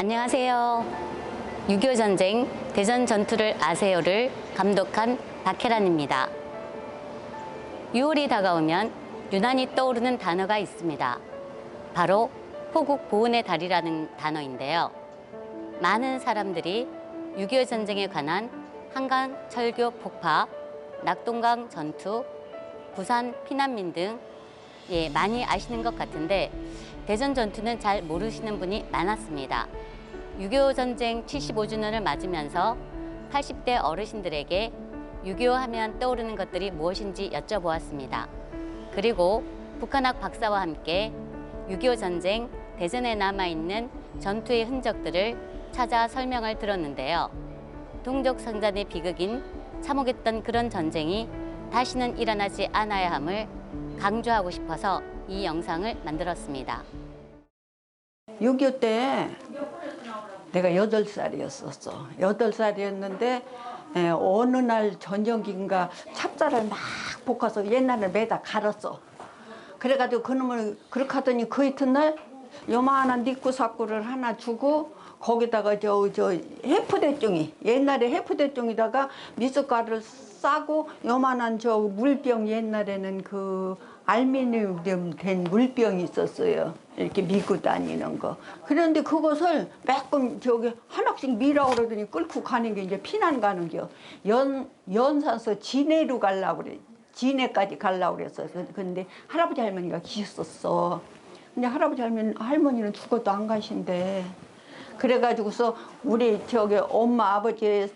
안녕하세요. 6.25 전쟁 대전 전투를 아세요를 감독한 박혜란입니다. 6월이 다가오면 유난히 떠오르는 단어가 있습니다. 바로 호국 보훈의 달이라는 단어인데요. 많은 사람들이 6.25 전쟁에 관한 한강 철교 폭파, 낙동강 전투, 부산 피난민 등 많이 아시는 것 같은데 대전 전투는 잘 모르시는 분이 많았습니다. 6.25 전쟁 75주년을 맞으면서 80대 어르신들에게 6.25 하면 떠오르는 것들이 무엇인지 여쭤보았습니다. 그리고 북한학 박사와 함께 6.25 전쟁 대전에 남아있는 전투의 흔적들을 찾아 설명을 들었는데요. 동족상잔의 비극인 참혹했던 그런 전쟁이 다시는 일어나지 않아야 함을 강조하고 싶어서 이 영상을 만들었습니다. 6.25 때 내가 8살이었었어. 8살이었는데 어느 날 저녁인가 찹쌀을 막 볶아서 옛날에 매다 갈았어. 그래가지고 그놈을 그렇게 하더니 그 이튿날 요만한 니꾸사꾸를 하나 주고 거기다가 저 해프대종이 옛날에 해프대종에다가 미숫가루를 싸고 요만한 저 물병 옛날에는 그 알루미늄 된 물병이 있었어요. 이렇게 미고 다니는 거. 그런데 그것을 매끔 저기 하나씩 미라고 그러더니 끌고 가는 게 이제 피난 가는 겨. 연산서 진해로 가려고 그래. 진해까지 가려고 그랬어. 근데 할아버지 할머니가 계셨었어. 근데 할아버지 할머니는 죽어도 안 가신대. 그래가지고서 우리 저기 엄마 아버지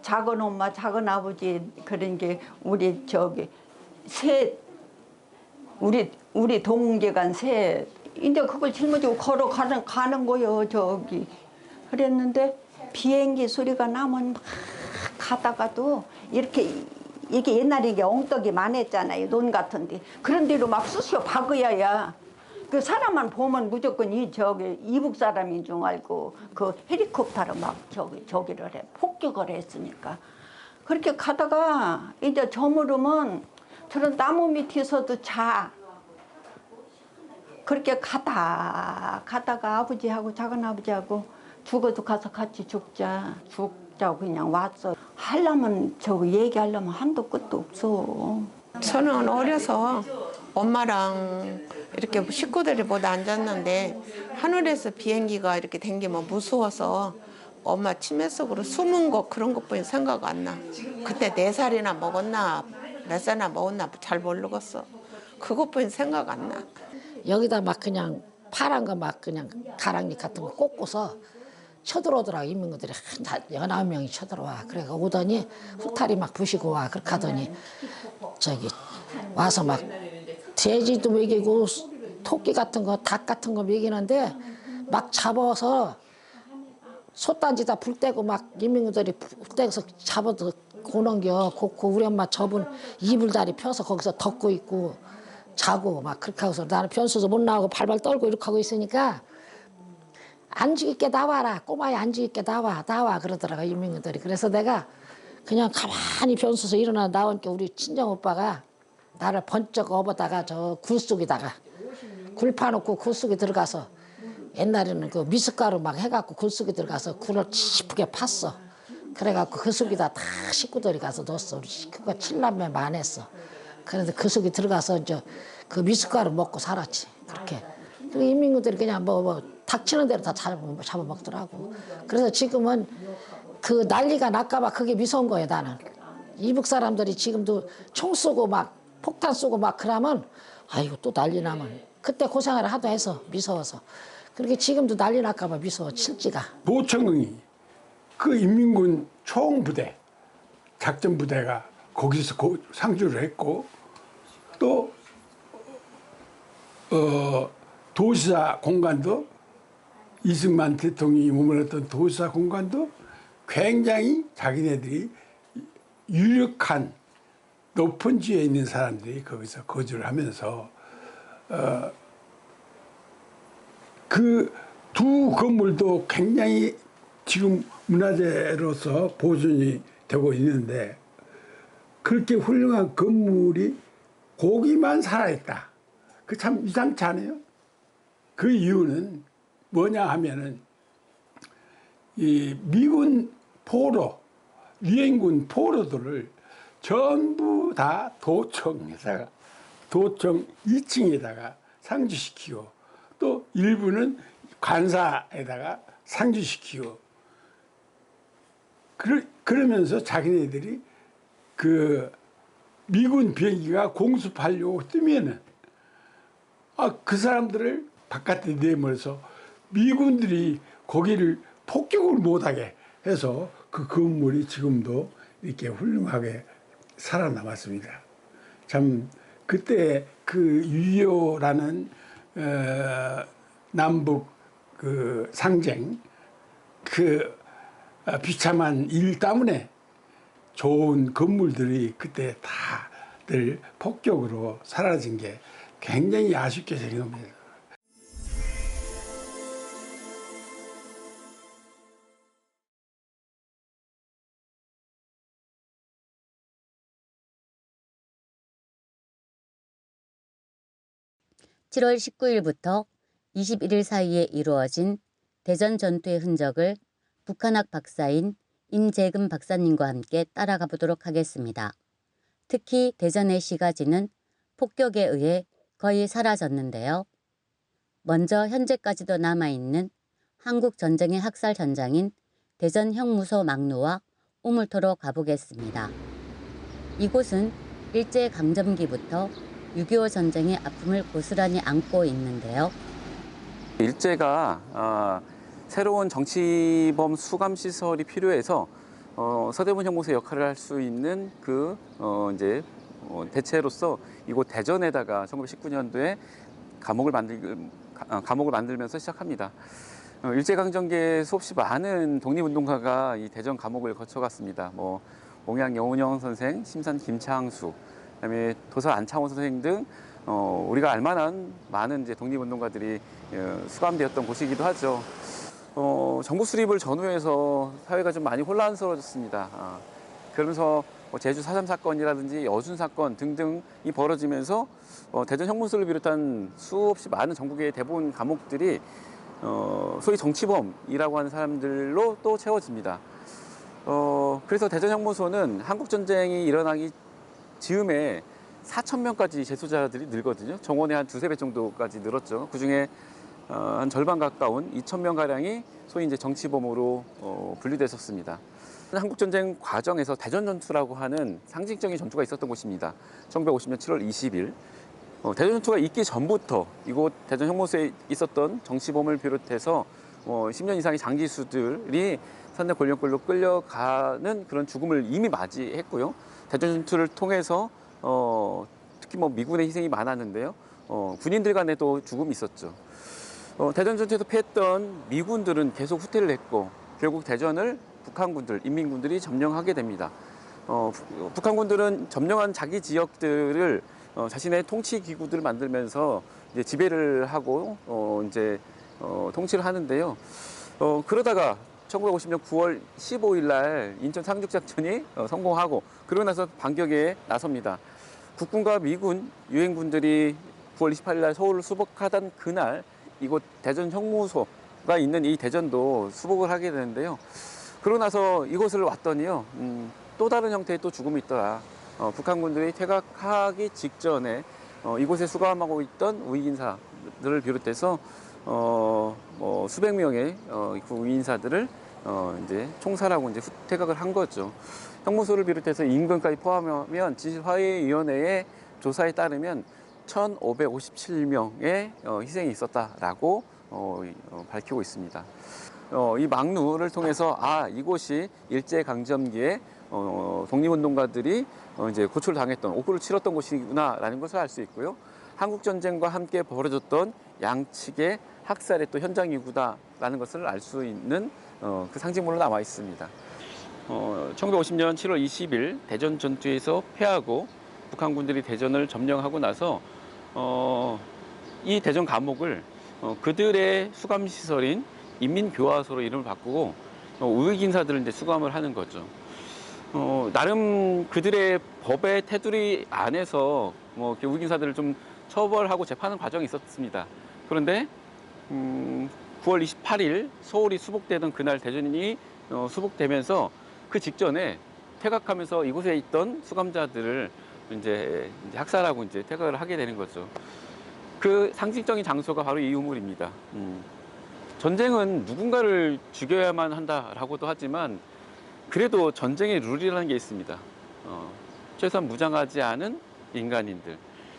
작은 엄마 작은 아버지 그런 게 우리 저기 우리 동계간 셋 이제 그걸 짊어지고 걸어가는 거요 저기. 그랬는데 비행기 소리가 나면 막 가다가도 이게 옛날에 이게 엉떡이 많았잖아요. 논 같은데 그런 데로 막 쑤셔 박어야야. 그 사람만 보면 무조건 이북 사람인 줄 알고 그 헬리콥터로 막 저기를 해 폭격을 했으니까 그렇게 가다가 이제 저물으면 저런 나무 밑에서도 자. 그렇게 가다가 아버지하고 작은 아버지하고 죽어도 가서 같이 죽자고 그냥 왔어. 하려면 얘기하려면 한도 끝도 없어. 저는 어려서 엄마랑 이렇게 식구들이 모두 앉았는데 하늘에서 비행기가 이렇게 댕기면 무서워서 엄마 치매 속으로 숨은 거 그런 것뿐이 생각 안 나. 그때 4살이나 먹었나 몇 살이나 먹었나 잘 모르겠어. 그것뿐이 생각 안 나. 여기다 막 그냥 파란 거 막 그냥 가랑잎 같은 거 꽂고서 쳐들어오더라고. 인민군들이 9명이 쳐들어와. 그래 오더니 후타리 막 부시고 와. 그렇게 하더니 와서 막 돼지도 먹이고 토끼 같은 거 닭 같은 거 먹이는데 막 잡아서 솥단지다 불 떼고 막 인민군들이 불 떼서 잡아도 고는겨. 우리 엄마 접은 이불다리 펴서 거기서 덮고 있고 자고 막 그렇게 하고서 나는 변수도 못 나오고 발발 떨고 이렇게 하고 있으니까 안 죽일게 나와라. 꼬마야 안 죽일게 나와 그러더라고 인민군들이. 그래서 내가 그냥 가만히 변수서 일어나 나오니까 우리 친정 오빠가 나를 번쩍 업어다가 저 굴 속에다가 굴 파놓고 굴 속에 들어가서 옛날에는 그 미숫가루 막 해갖고 굴 속에 들어가서 굴을 찌푸게 팠어. 그래갖고 그 속에다 다 식구들이 가서 넣었어. 우리 식구가 7남매 많았어. 그래서 그 속에 들어가서 이제 그 미숫가루 먹고 살았지. 그렇게. 그리고 인민군들이 그냥 뭐 닥치는 대로 다 잡아먹더라고. 그래서 지금은 그 난리가 날까봐 그게 무서운 거예요, 나는. 이북 사람들이 지금도 총 쏘고 막 폭탄 쏘고 막 그러면 아이고 또 난리 나면 그때 고생을 하도 해서 무서워서. 그렇게 지금도 난리 날까봐 무서워, 칠지가. 도청이 그 인민군 총부대, 작전부대가 거기서 상주를 했고 또 도시사 공간도 이승만 대통령이 머물렀던 도시사 공간도 굉장히 자기네들이 유력한 높은 지위에 있는 사람들이 거기서 거주를 하면서 그 두 건물도 굉장히 지금 문화재로서 보존이 되고 있는데 그렇게 훌륭한 건물이 거기만 살아있다. 그 참 이상치 않아요? 그 이유는 뭐냐 하면은 이 미군 포로, 유엔군 포로들을 전부 다 도청 2층에다가 상주시키고 또 일부는 관사에다가 상주시키고 그러면서 자기네들이 그 미군 비행기가 공습하려고 뜨면은 그 사람들을 바깥에 내몰아서 미군들이 거기를 폭격을 못하게 해서 그 건물이 지금도 이렇게 훌륭하게 살아남았습니다. 참 그때 그 6.25라는 남북 그 상쟁 그 비참한 일 때문에 좋은 건물들이 그때 다들 폭격으로 사라진 게 굉장히 아쉽게 생각합니다. (7월 19일부터 21일) 사이에 이루어진 대전 전투의 흔적을 북한학 박사인 임재금 박사님과 함께 따라가 보도록 하겠습니다. 특히 대전의 시가지는 폭격에 의해 거의 사라졌는데요. 먼저 현재까지도 남아있는 한국 전쟁의 학살 현장인 대전 형무소 막루와 우물토로 가보겠습니다. 이곳은 일제강점기부터 6.25 전쟁의 아픔을 고스란히 안고 있는데요. 일제가 새로운 정치범 수감 시설이 필요해서 서대문 형무소의 역할을 할 수 있는 그 대체로서 이곳 대전에다가 1919년도에 감옥을 만들면서 시작합니다. 일제강점기에 수없이 많은 독립운동가가 이 대전 감옥을 거쳐갔습니다. 몽양 여운형 선생, 심산 김창수, 그다음에 도서 안창호 선생 등 우리가 알만한 많은 독립운동가들이 수감되었던 곳이기도 하죠. 정부 수립을 전후해서 사회가 좀 많이 혼란스러워졌습니다. 그러면서 제주 4.3 사건이라든지 여순 사건 등등이 벌어지면서 대전 형무소를 비롯한 수없이 많은 전국의 대부분 감옥들이 소위 정치범이라고 하는 사람들로 또 채워집니다. 그래서 대전 형무소는 한국전쟁이 일어나기 즈음에 4,000명까지 재소자들이 늘거든요. 정원의 한 2~3배 정도까지 늘었죠. 그중에 한 절반 가까운 2,000명가량이 소위 정치범으로 분류됐었습니다. 한국전쟁 과정에서 대전전투라고 하는 상징적인 전투가 있었던 곳입니다. 1950년 7월 20일. 대전전투가 있기 전부터 이곳 대전 형무소에 있었던 정치범을 비롯해서 10년 이상의 장기수들이 선대 권력골로 끌려가는 그런 죽음을 이미 맞이했고요. 대전전투를 통해서 특히 미군의 희생이 많았는데요. 군인들 간에도 죽음이 있었죠. 대전전투에서 패했던 미군들은 계속 후퇴를 했고 결국 대전을 북한군들, 인민군들이 점령하게 됩니다. 북한군들은 점령한 자기 지역들을 자신의 통치 기구들을 만들면서 이제 지배를 하고 통치를 하는데요. 그러다가 1950년 9월 15일 날 인천 상륙작전이 성공하고 그러고 나서 반격에 나섭니다. 국군과 미군, 유엔군들이 9월 28일 날 서울을 수복하던 그날 이곳 대전 형무소가 있는 이 대전도 수복을 하게 되는데요. 그러고 나서 이곳을 왔더니요. 또 다른 형태의 또 죽음이 있더라. 북한군들이 퇴각하기 직전에 이곳에 수감하고 있던 우익인사들을 비롯해서 수백 명의 그 우익인사들을 총살하고 퇴각을 한 거죠. 형무소를 비롯해서 인근까지 포함하면 진실화해위원회의 조사에 따르면 1,557명의 희생이 있었다라고 밝히고 있습니다. 이 막루를 통해서 이곳이 일제강점기에 독립운동가들이 고초를 옥고를 치렀던 곳이구나라는 것을 알 수 있고요. 한국전쟁과 함께 벌어졌던 양측의 학살의 또 현장이구나라는 것을 알 수 있는 그 상징물로 남아 있습니다. 1950년 7월 20일 대전 전투에서 패하고 북한군들이 대전을 점령하고 나서 이 대전 감옥을 그들의 수감시설인 인민교화소로 이름을 바꾸고 우익인사들을 수감을 하는 거죠. 나름 그들의 법의 테두리 안에서 우익인사들을 좀 처벌하고 재판하는 과정이 있었습니다. 그런데 9월 28일 서울이 수복되던 그날 대전이 수복되면서 그 직전에 퇴각하면서 이곳에 있던 수감자들을 이제 학살하고 이제 퇴각을 하게 되는 거죠. 그 상징적인 장소가 바로 이 유물입니다. 전쟁은 누군가를 죽여야만 한다라고도 하지만 그래도 전쟁의 룰이라는 게 있습니다. 최소한 무장하지 않은 인간인들.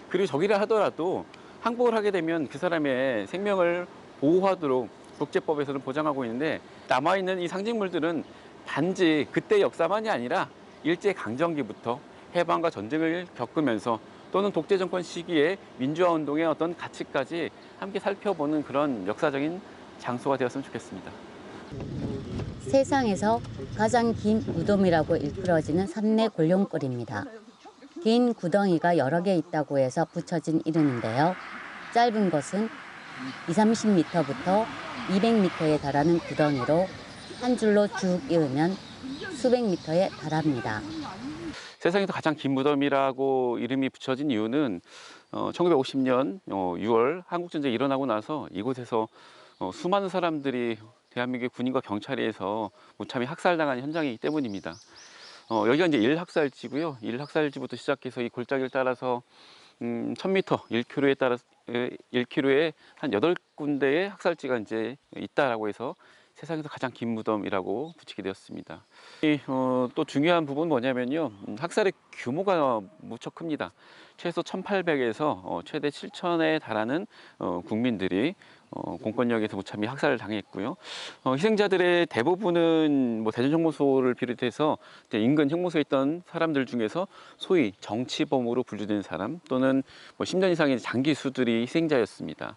그리고 적이라 하더라도 항복을 하게 되면 그 사람의 생명을 보호하도록 국제법에서는 보장하고 있는데 남아있는 이 상징물들은 단지 그때 역사만이 아니라 일제강점기부터 해방과 전쟁을 겪으면서 또는 독재정권 시기에 민주화운동의 어떤 가치까지 함께 살펴보는 그런 역사적인 장소가 되었으면 좋겠습니다. 세상에서 가장 긴 무덤이라고 일컬어지는 산내 골룡골입니다. 긴 구덩이가 여러 개 있다고 해서 붙여진 이름인데요. 짧은 것은 20-30m부터 200m에 달하는 구덩이로 한 줄로 쭉 이으면 수백 미터에 달합니다. 세상에서 가장 긴 무덤이라고 이름이 붙여진 이유는 1950년 6월 한국전쟁이 일어나고 나서 이곳에서 수많은 사람들이 대한민국의 군인과 경찰에 의해서 무참히 학살당한 현장이기 때문입니다. 여기가 이제 1학살지고요. 1학살지부터 시작해서 이 골짜기를 따라서 1000m, 1km에 따라서 1km에 한 8군데의 학살지가 이제 있다라고 해서 세상에서 가장 긴 무덤이라고 붙이게 되었습니다. 또 중요한 부분은 뭐냐면요. 학살의 규모가 무척 큽니다. 최소 1800에서 최대 7000에 달하는 국민들이 공권력에서 무참히 학살을 당했고요. 희생자들의 대부분은 뭐 대전형무소를 비롯해서 인근 형무소에 있던 사람들 중에서 소위 정치범으로 분류된 사람 또는 뭐 10년 이상의 장기수들이 희생자였습니다.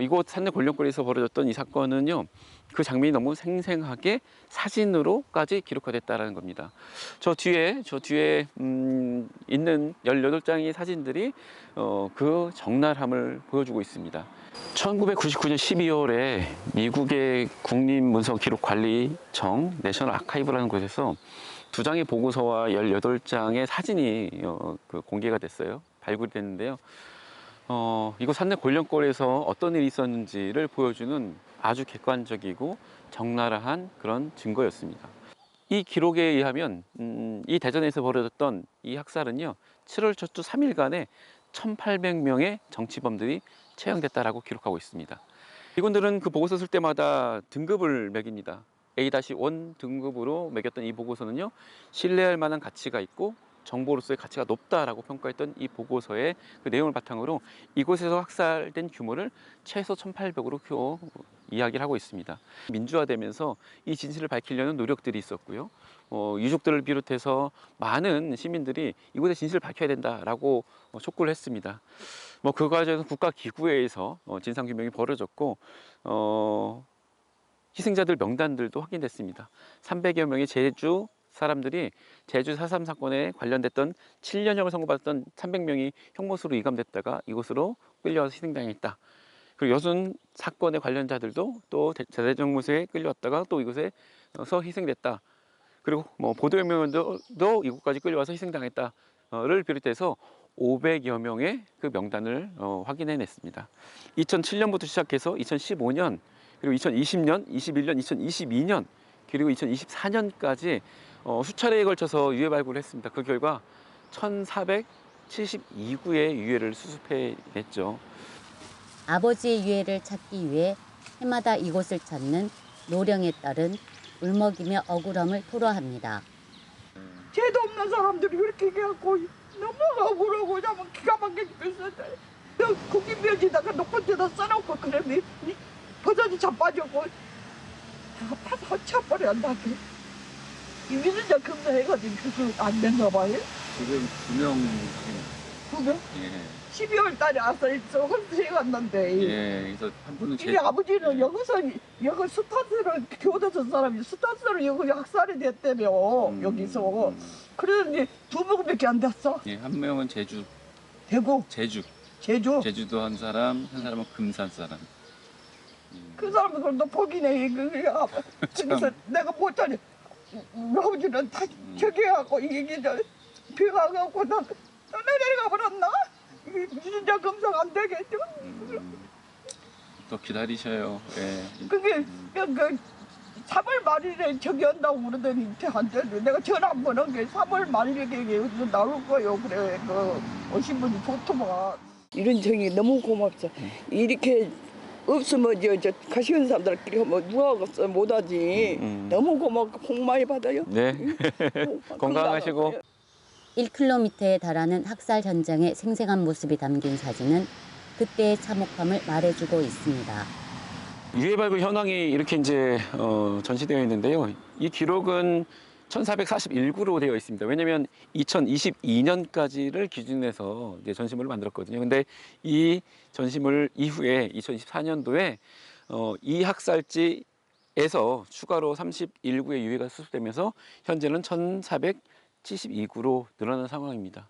이곳 산내 골룡골에서 벌어졌던 이 사건은요, 그 장면이 너무 생생하게 사진으로까지 기록화됐다는 겁니다. 저 뒤에 있는 18장의 사진들이 그 적나라함을 보여주고 있습니다. 1999년 12월에 미국의 국립문서기록관리청 내셔널 아카이브라는 곳에서 2장의 보고서와 18장의 사진이 공개가 됐어요. 발굴이 됐는데요. 이곳 산내 골룡골에서 어떤 일이 있었는지를 보여주는 아주 객관적이고 적나라한 그런 증거였습니다. 이 기록에 의하면 이 대전에서 벌어졌던 이 학살은요, 7월 첫 주 3일간에 1800명의 정치범들이 처형됐다라고 기록하고 있습니다. 이군들은 그 보고서 쓸 때마다 등급을 매깁니다. A-1 등급으로 매겼던 이 보고서는요, 신뢰할 만한 가치가 있고 정보로서의 가치가 높다라고 평가했던 이 보고서의 그 내용을 바탕으로 이곳에서 학살된 규모를 최소 1800으로 이야기를 하고 있습니다. 민주화되면서 이 진실을 밝히려는 노력들이 있었고요. 유족들을 비롯해서 많은 시민들이 이곳의 진실을 밝혀야 된다라고 촉구를 했습니다. 그 과정에서 국가기구회에서 진상규명이 벌어졌고 희생자들 명단들도 확인됐습니다. 300여 명의 제주 사람들이 제주 4.3 사건에 관련됐던 7년형을 선고받았던 300명이 형무소로 이감됐다가 이곳으로 끌려와서 희생당했다. 그리고 여순 사건의 관련자들도 또 대전형무소에 끌려왔다가 또 이곳에서 희생됐다. 그리고 보도혁명원도 이곳까지 끌려와서 희생당했다를 비롯해서 500여 명의 그 명단을 확인해냈습니다. 2007년부터 시작해서 2015년, 그리고 2020년, 21년, 2022년, 그리고 2024년까지 수차례에 걸쳐서 유해 발굴을 했습니다. 그 결과 1472구의 유해를 수습해냈죠. 아버지의 유해를 찾기 위해 해마다 이곳을 찾는 노령에 따른 울먹이며 억울함을 토로합니다. 죄도 없는 사람들이 이렇게 해갖고 너무 억울하고 참 기가 막혀 죽겠어요. 국민묘지다가 높은 데다 써놓고 그러면 버섯이 자빠졌고 다 파서 쳐버렸다고. 이민자 검사해가지고 그거 안 됐나 봐요? 지금 2명. 2명? 예. 12월 달에 와서 저것을 갔는데. 예. 그래서 한 분은 이 아버지는 여기서 스타트를 교도소 사람이 스타트를 여기 학살이 됐다며 여기서. 그러더니 2명밖에 안 됐어. 예, 한 명은 대구. 제주. 제주도 한 사람은 금산 사람. 그 사람은 그걸 또 복이네. 그래서 내가 못하니 아버지는 다 저기 하고 이게 비가 가고 나 내려가 버렸나? 진짜 검사가 안 되겠죠. 또 기다리셔요. 예. 그게 그 3월 말일에 저기 한다고 그러더니 저한테 내가 전화 한번 한 게 3월 말일에 나올 거요. 그래 그 오신 분이 좋더만. 이런 정이 너무 고맙죠. 이렇게 없으면 저 가시는 사람들끼리 하면 누가 하겠어 못하지. 너무 고맙고 복 많이 받아요. 네. 건강하시고. 1km에 달하는 학살 현장의 생생한 모습이 담긴 사진은 그때의 참혹함을 말해주고 있습니다. 유해 발굴 현황이 이렇게 이제 전시되어 있는데요. 이 기록은 1441구로 되어 있습니다. 왜냐하면 2022년까지를 기준으로 해서 이제 전시물을 만들었거든요. 근데 이 전시물 이후에 2024년도에 이 학살지에서 추가로 31구의 유해가 수습되면서 현재는 1472구로 늘어난 상황입니다.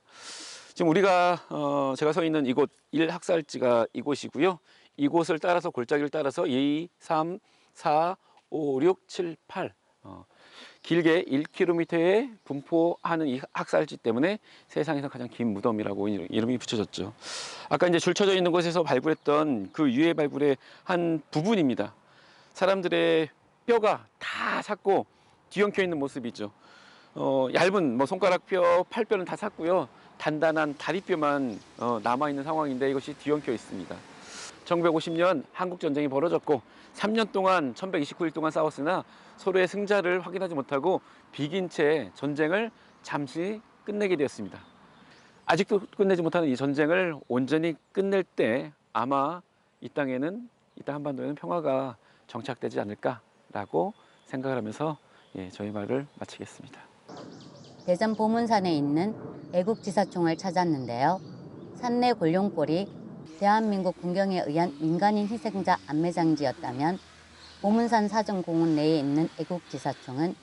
지금 우리가 제가 서 있는 이곳 1학살지가 이곳이고요. 이곳을 따라서 골짜기를 따라서 2, 3, 4, 5, 6, 7, 8 길게 1km에 분포하는 이 학살지 때문에 세상에서 가장 긴 무덤이라고 이름이 붙여졌죠. 아까 이제 줄쳐져 있는 곳에서 발굴했던 그 유해 발굴의 한 부분입니다. 사람들의 뼈가 다 삭고 뒤엉켜 있는 모습이죠. 얇은 뭐 손가락뼈, 팔뼈는 다 삭고요. 단단한 다리뼈만 남아 있는 상황인데 이것이 뒤엉켜 있습니다. 1950년 한국 전쟁이 벌어졌고 3년 동안 1129일 동안 싸웠으나 서로의 승자를 확인하지 못하고 비긴 채 전쟁을 잠시 끝내게 되었습니다. 아직도 끝내지 못하는 이 전쟁을 온전히 끝낼 때 아마 이 땅 한반도에는 평화가 정착되지 않을까라고 생각을 하면서 저희 말을 마치겠습니다. 대전 보문산에 있는 애국지사총을 찾았는데요. 산내 골룡골이 대한민국 군경에 의한 민간인 희생자 안매장지였다면 보문산 사정공원 내에 있는 애국지사총은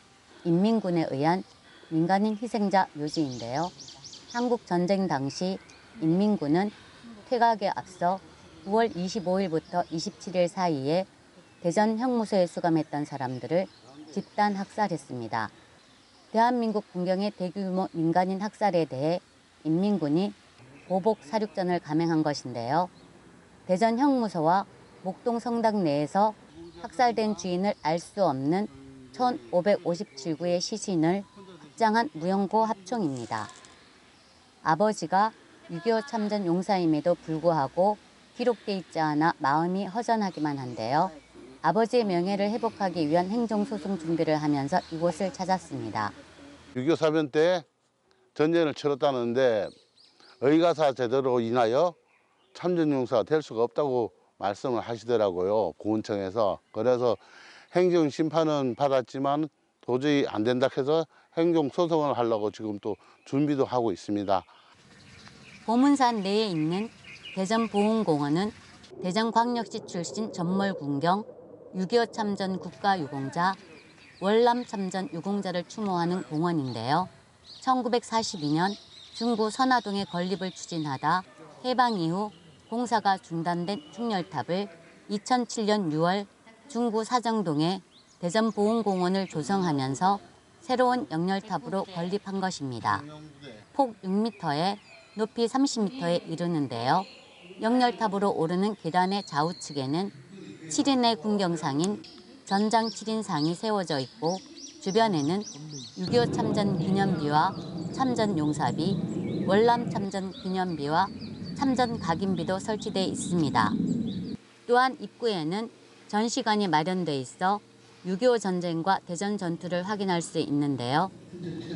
인민군에 의한 민간인 희생자 묘지인데요. 한국 전쟁 당시 인민군은 퇴각에 앞서 9월 25일부터 27일 사이에 대전 형무소에 수감했던 사람들을 집단 학살했습니다. 대한민국 군경의 대규모 민간인 학살에 대해 인민군이 보복 사륙전을 감행한 것인데요. 대전 형무소와 목동 성당 내에서 학살된 주인을 알 수 없는 1557구의 시신을 합장한 무용고 합총입니다. 아버지가 6.25 참전 용사임에도 불구하고 기록돼 있지 않아 마음이 허전하기만 한데요. 아버지의 명예를 회복하기 위한 행정소송 준비를 하면서 이곳을 찾았습니다. 6.25 사변 때 전쟁을 치렀다는데 의가사 제도로 인하여 참전용사가 될 수가 없다고 말씀을 하시더라고요. 보훈청에서. 그래서 행정심판은 받았지만 도저히 안 된다 해서 행정소송을 하려고 지금 또 준비도 하고 있습니다. 보문산 내에 있는 대전보훈공원은 대전광역시 출신 전몰군경 6.25 참전 국가유공자, 월남 참전 유공자를 추모하는 공원인데요. 1942년 중구 선화동의 건립을 추진하다 해방 이후 공사가 중단된 충렬탑을 2007년 6월 중구 사정동에 대전보훈공원을 조성하면서 새로운 영렬탑으로 건립한 것입니다. 폭 6m에 높이 30m에 이르는데요. 영렬탑으로 오르는 계단의 좌우측에는 7인의 군경상인 전장 7인상이 세워져 있고 주변에는 6.25 참전 기념비와 참전 용사비, 월남 참전 기념비와 참전 각인비도 설치돼 있습니다. 또한 입구에는 전시관이 마련돼 있어 6.25 전쟁과 대전 전투를 확인할 수 있는데요.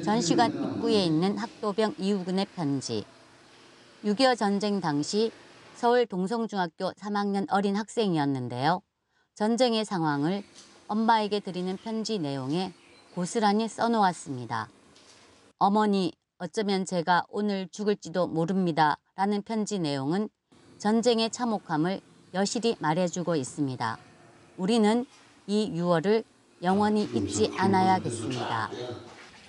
전시관 입구에 있는 학도병 이우근의 편지. 6.25 전쟁 당시 서울 동성중학교 3학년 어린 학생이었는데요. 전쟁의 상황을 엄마에게 드리는 편지 내용에 고스란히 써놓았습니다. 어머니, 어쩌면 제가 오늘 죽을지도 모릅니다. 라는 편지 내용은 전쟁의 참혹함을 여실히 말해주고 있습니다. 우리는 이 6월을 영원히 잊지 않아야겠습니다.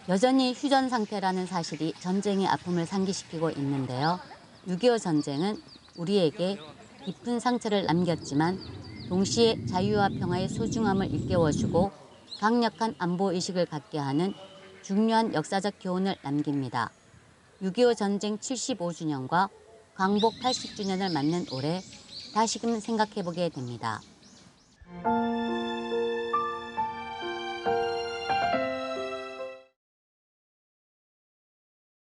여전히 휴전 상태라는 사실이 전쟁의 아픔을 상기시키고 있는데요. 6.25 전쟁은 우리에게 깊은 상처를 남겼지만 동시에 자유와 평화의 소중함을 일깨워주고 강력한 안보의식을 갖게 하는 중요한 역사적 교훈을 남깁니다. 6.25 전쟁 75주년과 광복 80주년을 맞는 올해 다시금 생각해보게 됩니다.